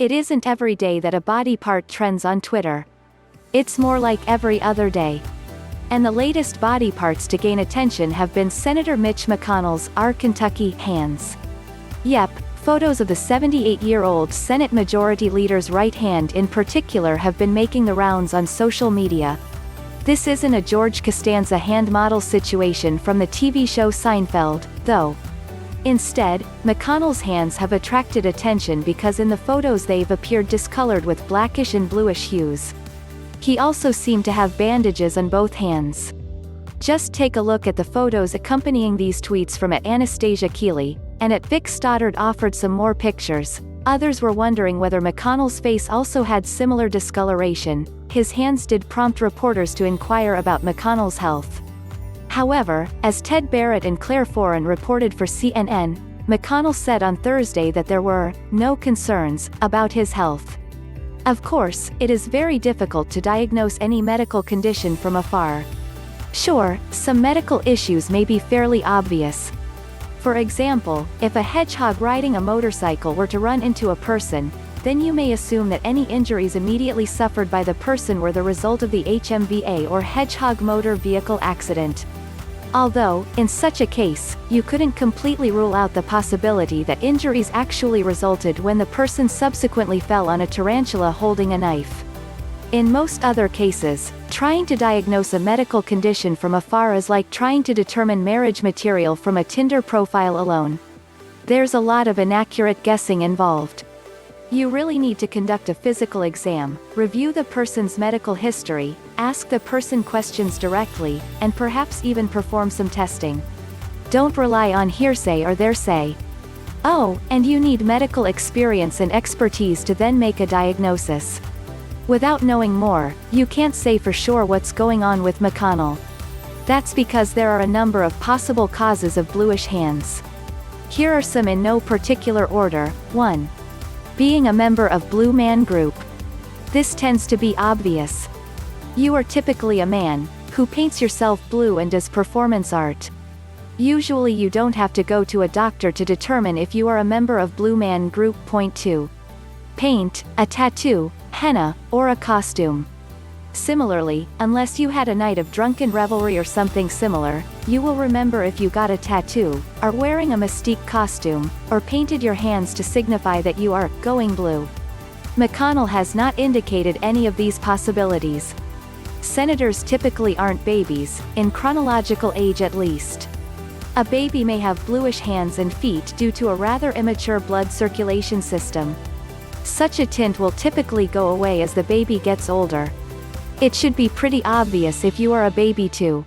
It isn't every day that a body part trends on Twitter. It's more like every other day. And the latest body parts to gain attention have been Senator Mitch McConnell's Kentucky hands. Yep, photos of the 78-year-old Senate Majority Leader's right hand in particular have been making the rounds on social media. This isn't a George Costanza hand model situation from the TV show Seinfeld, though. Instead, McConnell's hands have attracted attention because in the photos they've appeared discolored with blackish and bluish hues. He also seemed to have bandages on both hands. Just take a look at the photos accompanying these tweets from @Anastasia Keeley, and @Vic Stoddard offered some more pictures. Others were wondering whether McConnell's face also had similar discoloration. His hands did prompt reporters to inquire about McConnell's health. However, as Ted Barrett and Claire Foran reported for CNN, McConnell said on Thursday that there were no concerns about his health. Of course, it is very difficult to diagnose any medical condition from afar. Sure, some medical issues may be fairly obvious. For example, if a hedgehog riding a motorcycle were to run into a person, then you may assume that any injuries immediately suffered by the person were the result of the HMVA or hedgehog motor vehicle accident. Although, in such a case, you couldn't completely rule out the possibility that injuries actually resulted when the person subsequently fell on a tarantula holding a knife. In most other cases, trying to diagnose a medical condition from afar is like trying to determine marriage material from a Tinder profile alone. There's a lot of inaccurate guessing involved. You really need to conduct a physical exam, review the person's medical history, ask the person questions directly, and perhaps even perform some testing. Don't rely on hearsay or thearsay. Oh, and you need medical experience and expertise to then make a diagnosis. Without knowing more, you can't say for sure what's going on with McConnell. That's because there are a number of possible causes of bluish hands. Here are some in no particular order. 1. Being a member of Blue Man Group. This tends to be obvious. You are typically a man who paints yourself blue and does performance art. Usually you don't have to go to a doctor to determine if you are a member of Blue Man Group.2. Paint, a tattoo, henna, or a costume. Similarly, unless you had a night of drunken revelry or something similar, you will remember if you got a tattoo, are wearing a Mystique costume, or painted your hands to signify that you are going blue. McConnell has not indicated any of these possibilities. Senators typically aren't babies, in chronological age at least. A baby may have bluish hands and feet due to a rather immature blood circulation system. Such a tint will typically go away as the baby gets older. It should be pretty obvious if you are a baby too.